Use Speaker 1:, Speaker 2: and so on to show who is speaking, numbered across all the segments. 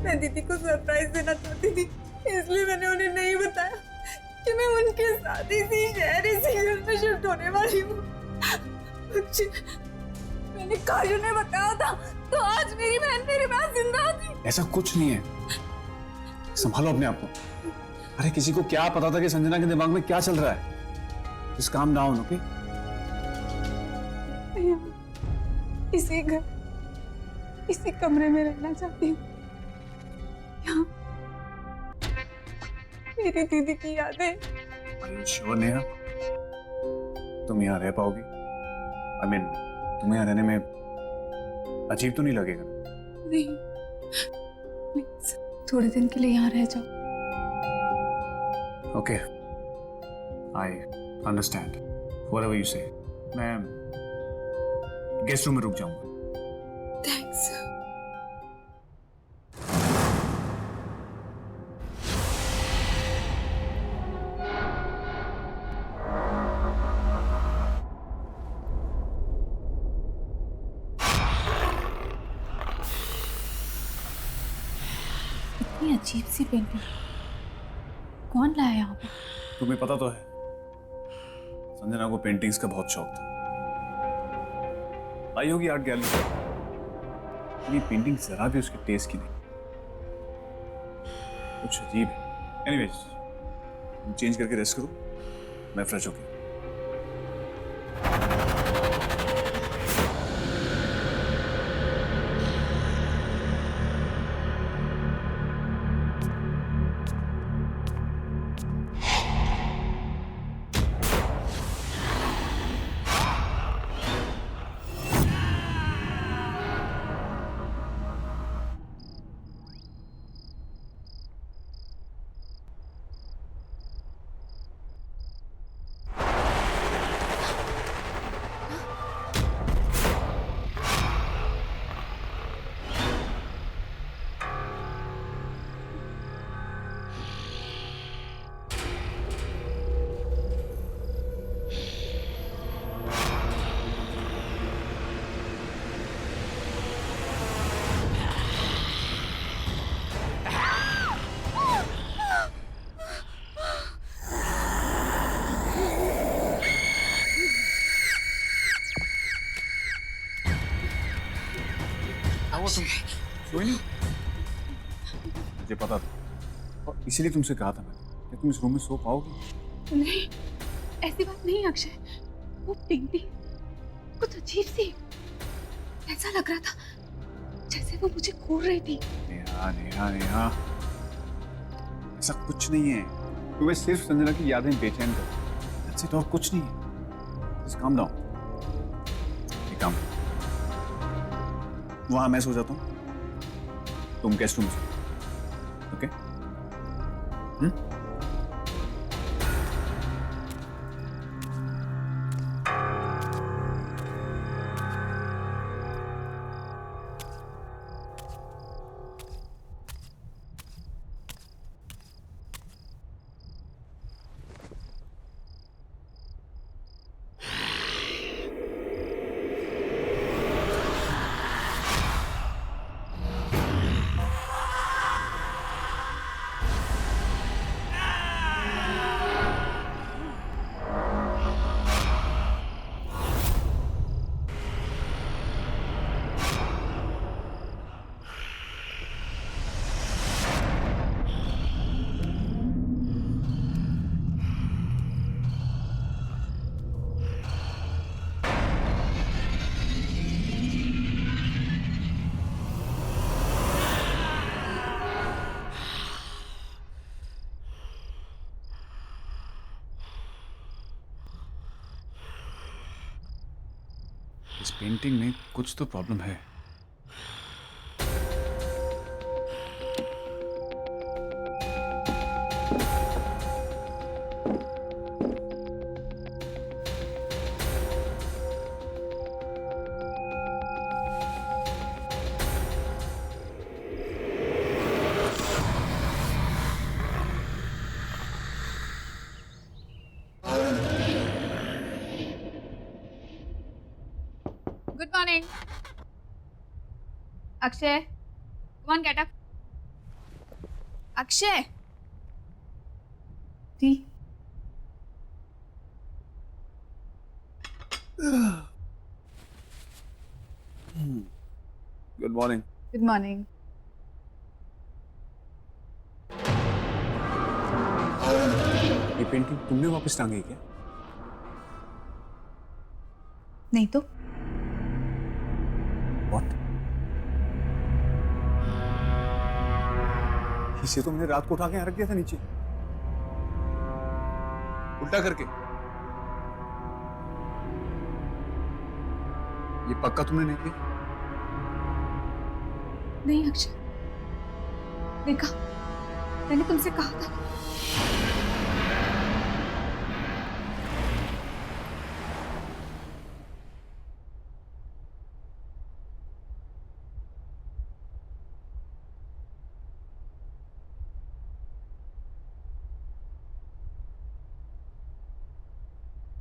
Speaker 1: मैं दीदी को सरप्राइज देना चाहती थी, इसलिए मैंने उन्हें नहीं बताया कि मैं उनके साथ इसी शहर इसी घर में शिफ्ट होने वाली हूँ। मैंने काजू ने बताया था तो आज मेरी बहन मेरे पास जिंदा थी।
Speaker 2: ऐसा कुछ नहीं है, संभालो अपने आप को। अरे किसी को क्या पता था कि संजना के दिमाग में क्या चल रहा है। Just calm down, okay?
Speaker 1: इसी घर इसी कमरे में रहना चाहती हूँ। यहाँ मेरी दीदी की यादें।
Speaker 2: Are you sure, Neha? तुम यहाँ रह पाओगी? I mean, तुम्हें यहाँ रहने में अजीब तो नहीं लगेगा?
Speaker 1: नहीं, प्लीज थोड़े दिन के लिए यहाँ रह जाओ।
Speaker 2: Okay, I understand. Whatever you say. मैं गेस्ट रूम में रुक जाऊंगा।
Speaker 1: थैंक्स।
Speaker 3: इतनी अजीब सी पेंटिंग कौन लाया यहाँ पे?
Speaker 2: तुम्हें पता तो है, संजना को पेंटिंग्स का बहुत शौक था। आई होगी आर्ट गैलरी, ये पेंटिंग जरा भी उसके टेस्ट की नहीं, कुछ अजीब है। एनीवेज, चेंज करके रेस्ट करो, मैं फ्रेश होके। कोई नहीं, मुझे पता था और इसीलिए तुमसे कहा था मैंने कि तुम इस रूम में सो पाओगी।
Speaker 3: नहीं, ऐसी बात नहीं अक्षय। वो पेंटिंग कुछ अजीब सी, ऐसा लग रहा था जैसे वो मुझे घूर रही थी।
Speaker 2: नेहा नेहा नेहा, ऐसा कुछ नहीं है। तुम्हें सिर्फ संजना की यादें बेचैन कर, that's it, और कुछ नहीं है। Just calm down। एक काम, वहां मैं सो जाता हूँ, तुम गेस्ट रूम में सो, ओके? इस पेंटिंग में कुछ तो प्रॉब्लम है।
Speaker 3: Good morning Akshay, come on get up.
Speaker 1: Akshay
Speaker 3: T.
Speaker 2: Good morning.
Speaker 3: Good morning.
Speaker 2: ये पेंटिंग तुमने वापस टांगी क्या?
Speaker 3: नहीं तो
Speaker 2: What? इसे तो मैंने रात को उठा के यहाँ रख दिया था नीचे, उल्टा करके। ये पक्का तुमने नहीं किया?
Speaker 3: नहीं अक्षय, देखा, मैंने तुमसे कहा था।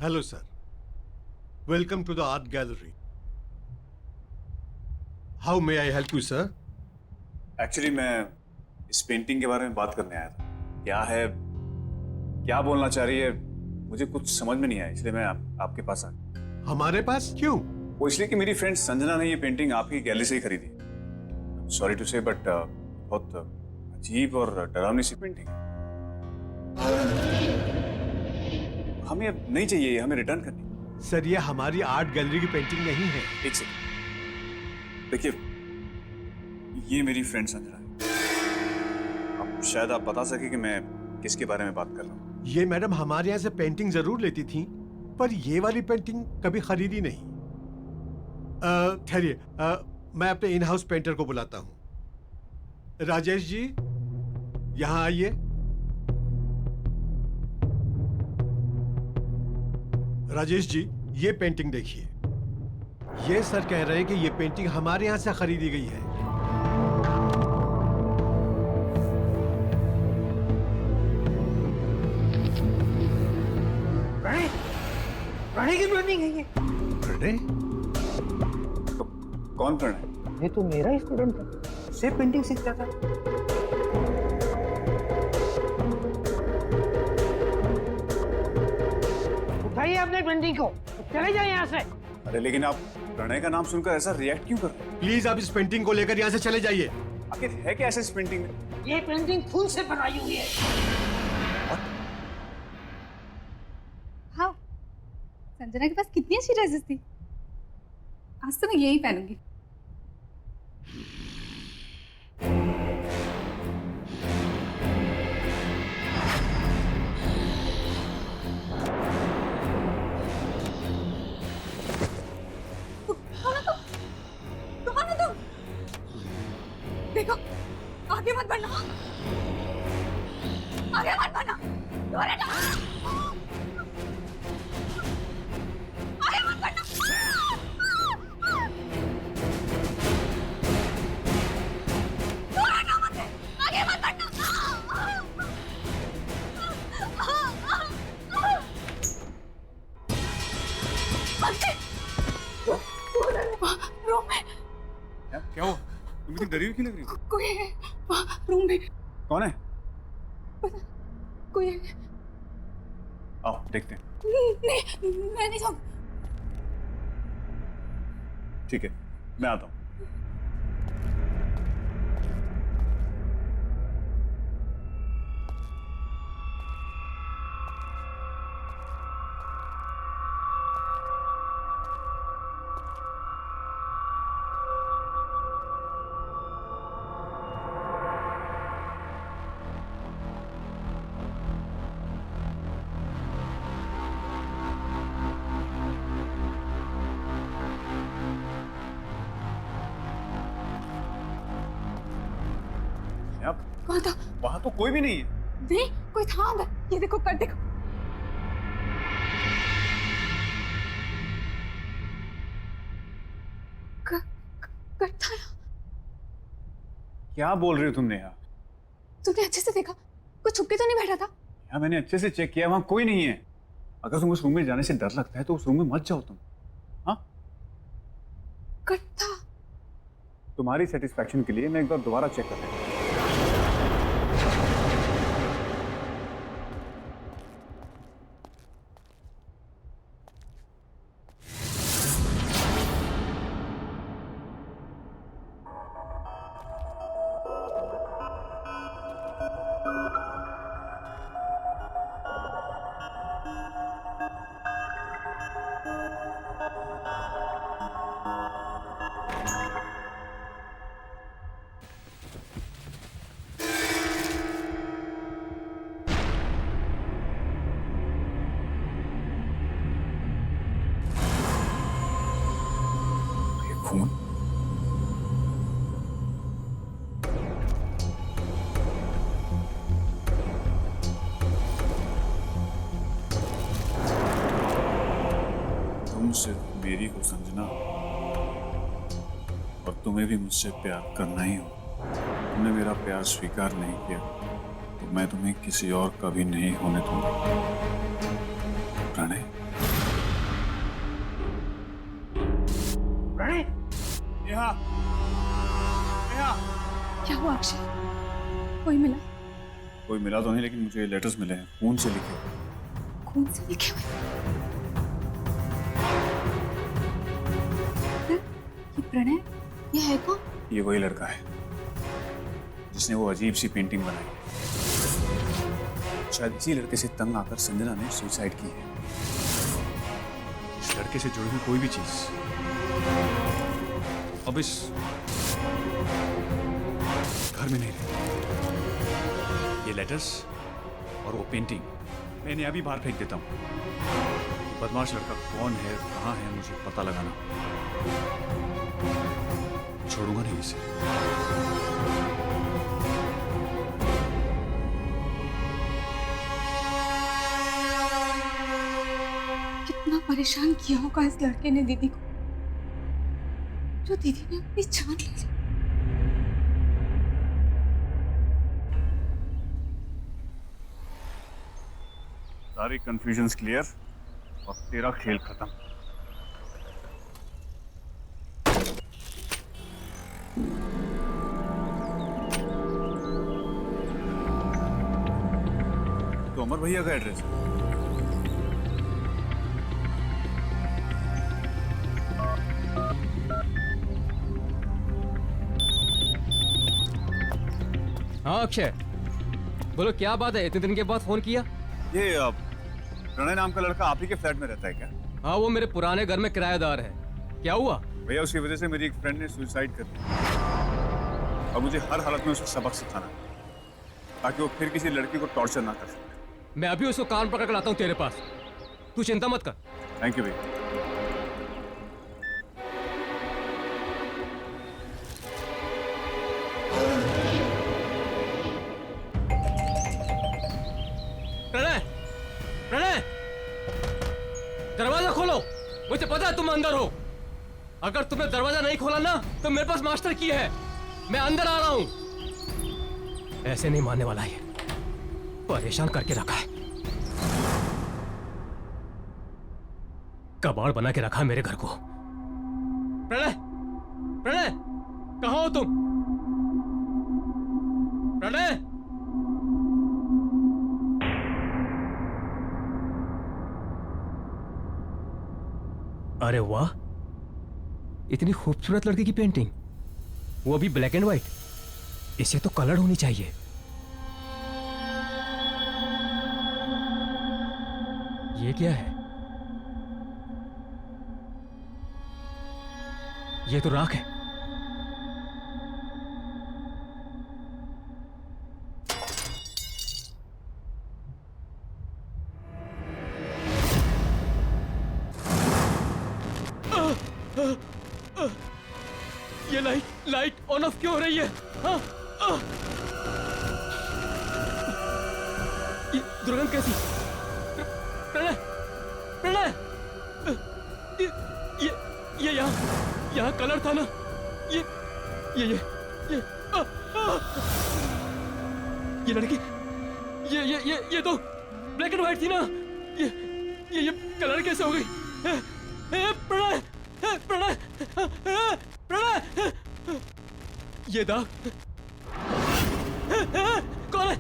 Speaker 4: Hello, sir. Welcome to the art gallery. How may I help you, sir?
Speaker 2: Actually मैं इस पेंटिंग के बारे में बात करने आया था। क्या है, क्या बोलना चाह रही है, मुझे कुछ समझ में नहीं आया, इसलिए मैं आपके पास आया।
Speaker 4: हमारे पास क्यों?
Speaker 2: वो इसलिए कि मेरी फ्रेंड संजना ने ये पेंटिंग आपकी गैलरी से ही खरीदी। सॉरी टू से बट बहुत अजीब और डरावनी सी पेंटिंग है। हमें अब नहीं चाहिए, हमें रिटर्न करनी।
Speaker 4: सर, ये हमारी आर्ट गैलरी की पेंटिंग नहीं है।
Speaker 2: एक सेकंड, देखिए, ये मेरी फ्रेंड संजना है। अब शायद आप बता सके कि मैं किसके बारे में बात कर रहा हूँ।
Speaker 4: ये मैडम हमारे यहाँ से पेंटिंग जरूर लेती थी, पर ये वाली पेंटिंग कभी खरीदी नहीं। ठहरिए, मैं अपने इन हाउस पेंटर को बुलाता हूँ। राजेश जी, यहाँ आइए। राजेश जी, ये पेंटिंग देखिए। ये सर कह रहे हैं कि ये पेंटिंग हमारे यहाँ से खरीदी गई है।
Speaker 5: प्रणय की पेंटिंग है ये।
Speaker 4: प्रणय?
Speaker 2: तो कौन प्रणय?
Speaker 5: ये तो मेरा ही स्टूडेंट था, से पेंटिंग सीखता था। उठाइए अपने पेंटिंग को, चले जाए यहाँ से।
Speaker 2: अरे लेकिन आप प्रणय का नाम सुनकर ऐसा रिएक्ट क्यों कर रहे हैं?
Speaker 4: प्लीज आप इस पेंटिंग को लेकर यहाँ से चले जाइए।
Speaker 2: आखिर है क्या ऐसा इस पेंटिंग में?
Speaker 5: ये पेंटिंग खुद से बनाई हुई है।
Speaker 3: हाँ, संजना के पास कितनी अच्छी ड्रेसेस थी। आज तो मैं यही पहनूंगी। देखो, आगे मत बढ़ना, आगे मत बढ़ना, दूर हटो, आगे मत बढ़ना, दूर हटो मत, आगे मत बढ़ना। रूम में
Speaker 2: क्या हुआ? तुम इतनी डरी हुई क्यों लग रही हो?
Speaker 3: कोई है वहाँ रूम में।
Speaker 2: कौन है?
Speaker 3: कोई है।
Speaker 2: आओ देखते हैं।
Speaker 3: नहीं, मैं नहीं जाऊँ।
Speaker 2: ठीक है, मैं आता हूँ।
Speaker 3: कौन था?
Speaker 2: वहां तो कोई भी नहीं है।
Speaker 3: नहीं, कोई था अंदर। ये देखो, कर देखो। कर था।
Speaker 2: क्या बोल रही हो तुमने यार?
Speaker 3: तुमने अच्छे से देखा? कोई छुप के तो नहीं बैठा था?
Speaker 2: यार मैंने अच्छे से चेक किया, वहां कोई नहीं है। अगर तुम उस रूम में जाने से डर लगता है तो उस रूम में मत जाओ तुम। हाँ,
Speaker 3: कर था।
Speaker 2: तुम्हारी सेटिस्फैक्शन के लिए मैं एक बार दोबारा चेक कर लेता हूँ। ये खून तुम सिर्फ मेरी हो संजना, और तुम्हें भी मुझसे प्यार करना ही हो। तुमने मेरा प्यार स्वीकार नहीं किया तो मैं तुम्हें किसी और का भी नहीं होने दूंगा। प्रणय,
Speaker 5: प्रणय,
Speaker 2: नेहा, नेहा।
Speaker 3: क्या हुआ अक्षय? कोई मिला?
Speaker 2: कोई मिला तो नहीं, लेकिन मुझे ये लेटर्स मिले हैं, खून से लिखे हुए।
Speaker 3: खून से लिखे हुए? ये प्रणय, ये है कौन?
Speaker 2: ये वही लड़का है जिसने वो अजीब सी पेंटिंग बनाई। शायद इसी लड़के से तंग आकर संजना ने सुसाइड की है। इस लड़के से जुड़ी हुई कोई भी चीज अब इस घर में नहीं रही। ये लेटर्स और वो पेंटिंग मैं इन्हें अभी बाहर फेंक देता हूँ। बदमाश लड़का कौन है, कहाँ है, मुझे पता लगाना। छोड़ूंगा नहीं इसे।
Speaker 3: कितना परेशान किया होगा इस लड़के ने दीदी को, जो दीदी ने अपनी जान ले ली।
Speaker 2: सारी कंफ्यूजन्स क्लियर और तेरा खेल खत्म। तो अमर भैया का एड्रेस है।
Speaker 6: हाँ अक्षय, बोलो क्या बात है, इतने दिन के बाद फोन किया?
Speaker 2: ये प्रणय नाम का लड़का आप ही के फ्लैट में रहता है क्या?
Speaker 6: हाँ, वो मेरे पुराने घर में किराएदार है। क्या हुआ?
Speaker 2: भैया उसकी वजह से मेरी एक फ्रेंड ने सुसाइड कर दी और मुझे हर हालत में उसको सबक सिखाना है ताकि वो फिर किसी लड़की को टॉर्चर ना कर सके।
Speaker 6: मैं अभी उसको कान पकड़ कर लाता हूँ तेरे पास, तू चिंता मत कर।
Speaker 2: थैंक यू भैया।
Speaker 6: प्रणय, प्रणय, दरवाजा खोलो। मुझे पता है तुम अंदर हो। अगर तुमने दरवाजा नहीं खोला ना तो मेरे पास मास्टर की है। मैं अंदर आ रहा हूं। ऐसे नहीं मानने वाला ये, परेशान करके रखा है। कबाड़ बना के रखा है मेरे घर को। प्रणय, प्रणय, कहां हो तुम? प्रणय, अरे वाह, इतनी खूबसूरत लड़की की पेंटिंग, वो भी ब्लैक एंड व्हाइट। इसे तो कलर होनी चाहिए। ये क्या है? ये तो राख है। ये लाइट ऑन ऑफ क्यों हो रही है? हाँ, ये दुर्गंध कैसी? प्रणय, प्रणय, ये यहाँ कलर था ना? ये लड़की, ये तो ब्लैक एंड व्हाइट थी ना? ये कलर कैसे हो गई? प्रणय, प्रणय, प्रणय, ये दाग कौन है?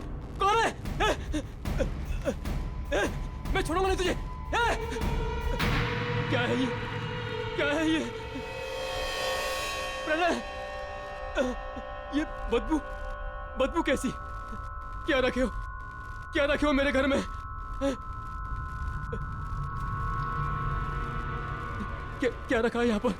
Speaker 6: है ये? प्रणय, ये बदबू बदबू कैसी? क्या रखे हो मेरे घर में? क्या रखा है यहाँ पर?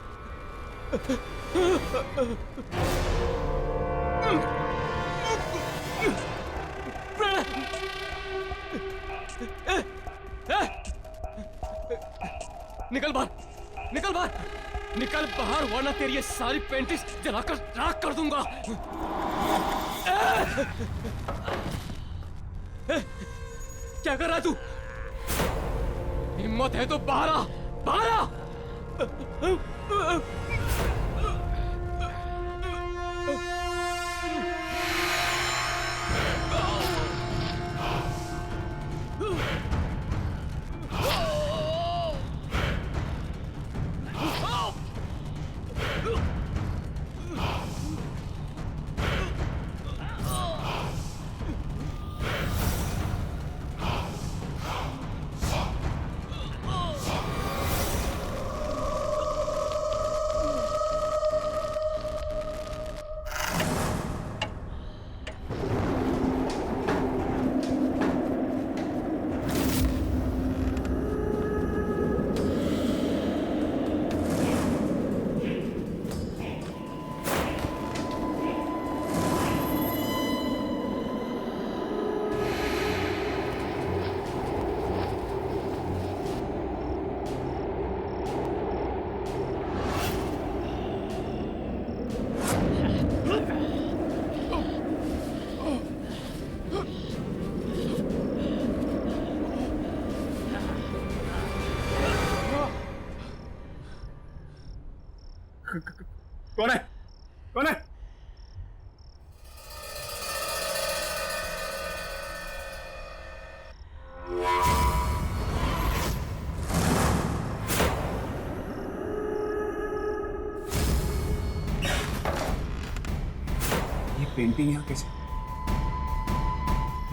Speaker 6: निकल बाहर वरना तेरी ये सारी पेंटिंग्स जलाकर राख कर दूंगा। क्या कर रहा है तू? हिम्मत है तो बाहर आ।
Speaker 2: कौन है? ये पेंटिंग यहाँ कैसे?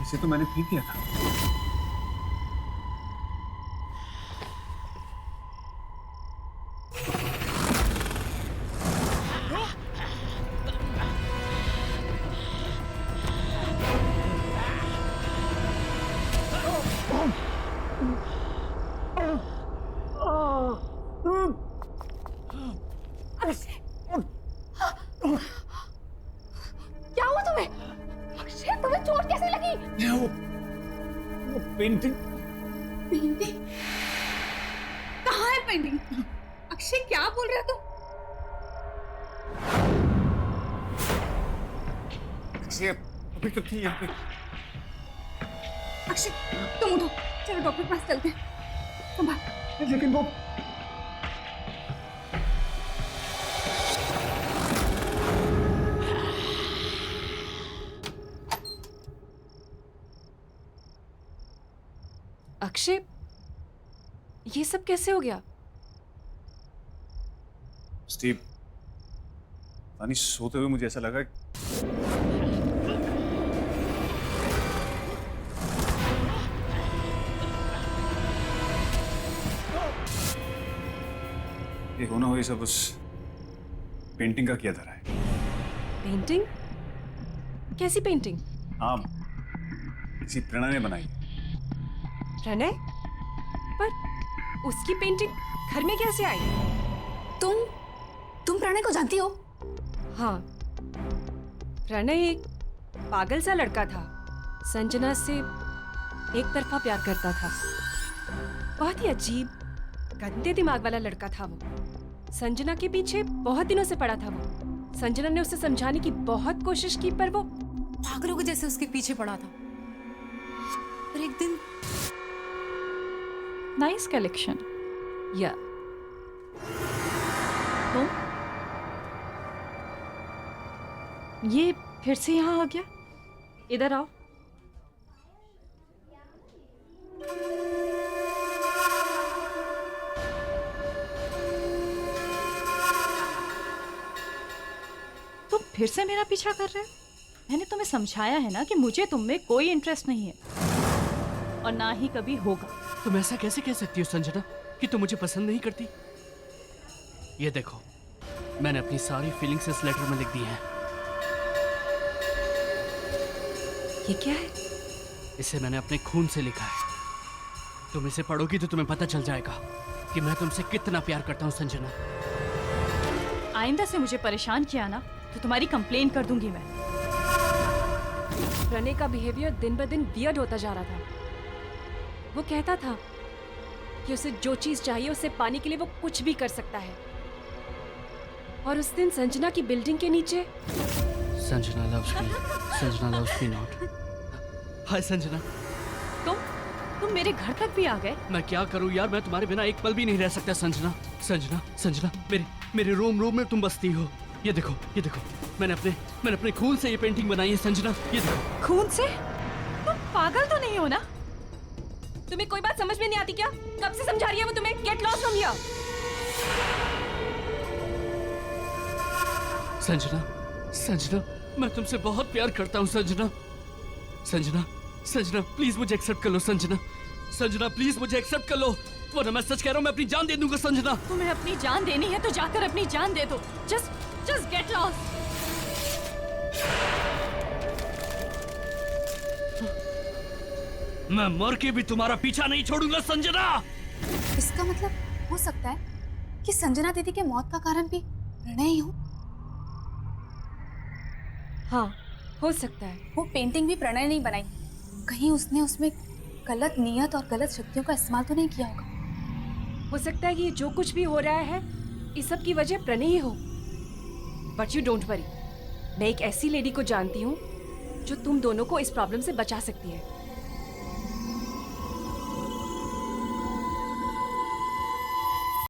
Speaker 2: इसे तो मैंने फेंक दिया था।
Speaker 3: क्या हुआ तुम्हें? अक्षय, तुम्हें चोट कैसे लगी?
Speaker 2: वो पेंटिंग
Speaker 3: कहाँ है पेंटिंग? अक्षय, क्या बोल रहा तू?
Speaker 2: अक्षय अभी तो थी यहाँ पे।
Speaker 3: अक्षय, तुम उठो, चलो डॉक्टर के पास चलते हैं। संभाल।
Speaker 2: लेकिन वो
Speaker 7: अक्षय, ये सब कैसे हो गया?
Speaker 2: स्टीव, पानी सोते हुए मुझे ऐसा लगा ये होना हो, ये सब उस पेंटिंग का किया धरा है।
Speaker 7: पेंटिंग? कैसी पेंटिंग?
Speaker 2: हाँ, किसी प्रणय ने बनाई।
Speaker 7: प्रणय? पर उसकी पेंटिंग घर में कैसे आई?
Speaker 3: तुम प्रणय को जानती हो?
Speaker 7: हाँ, प्रणय एक पागल सा लड़का था। संजना से एक तरफा प्यार करता था। बहुत ही अजीब, गंदे दिमाग वाला लड़का था वो। संजना के पीछे बहुत दिनों से पड़ा था वो। संजना ने उसे समझाने की बहुत कोशिश की, पर वो
Speaker 8: पागलों के जैसे उसके पीछे पड़ा था। पर एक दिन नाइस कलेक्शन।
Speaker 7: या
Speaker 8: तुम ये फिर से यहाँ आ गया? इधर आओ। तुम फिर से मेरा पीछा कर रहे हो? मैंने तुम्हें समझाया है ना कि मुझे तुम में कोई इंटरेस्ट नहीं है और ना ही कभी होगा।
Speaker 6: तुम ऐसा कैसे कह सकती हो संजना कि तुम मुझे पसंद नहीं करती?
Speaker 9: ये देखो, मैंने अपनी सारी फीलिंग्स इस लेटर में लिख दी हैं।
Speaker 7: ये क्या है?
Speaker 9: इसे मैंने अपने खून से लिखा है। तुम इसे पढ़ोगी तो तुम्हें पता चल जाएगा कि मैं तुमसे कितना प्यार करता हूँ संजना।
Speaker 8: आइंदा से मुझे परेशान किया ना तो तुम्हारी कंप्लेन कर दूंगी मैं।
Speaker 7: प्रणय का बिहेवियर दिन ब दिन वियर्ड होता जा रहा था। वो कहता था कि उसे जो चीज चाहिए उसे पाने के लिए वो कुछ भी कर सकता है। और उस दिन संजना की बिल्डिंग के नीचे
Speaker 9: संजना लव्स मी नॉट। हाय संजना।
Speaker 8: तुम मेरे घर तक भी आ गए?
Speaker 9: मैं क्या करूं यार, मैं तुम्हारे बिना एक पल भी नहीं रह सकता संजना। संजना मेरे रोम में तुम बसती हो। ये देखो मैंने अपने खून से ये पेंटिंग बनाई है संजना। ये देखो।
Speaker 8: खून से? तुम पागल तो नहीं हो ना?
Speaker 7: तुम्हें कोई बात समझ में नहीं आती क्या? कब से समझा रही है वो तुम्हें? Get lost from here.
Speaker 9: Sanjana मैं तुमसे बहुत प्यार करता हूँ संजना प्लीज मुझे एक्सेप्ट कर लो संजना प्लीज मुझे एक्सेप्ट कर लो, वरना मैं सच कह रहा हूँ मैं अपनी जान दे दूंगा संजना।
Speaker 8: तुम्हें अपनी जान देनी है तो जाकर अपनी जान दे दो। Just get lost.
Speaker 9: मैं मर के भी तुम्हारा पीछा नहीं छोड़ूंगा संजना।
Speaker 3: इसका मतलब हो सकता है कि संजना दीदी के मौत का कारण भी प्रणय ही हो।
Speaker 7: हाँ, हो सकता है।
Speaker 3: वो पेंटिंग भी प्रणय नहीं बनाई, कहीं उसने उसमें गलत नियत और गलत शक्तियों का इस्तेमाल तो नहीं किया होगा।
Speaker 7: हो सकता है कि जो कुछ भी हो रहा है इस सब की वजह प्रणय ही हो। बट यू डोंट वरी, मैं एक ऐसी लेडी को जानती हूँ जो तुम दोनों को इस प्रॉब्लम से बचा सकती है।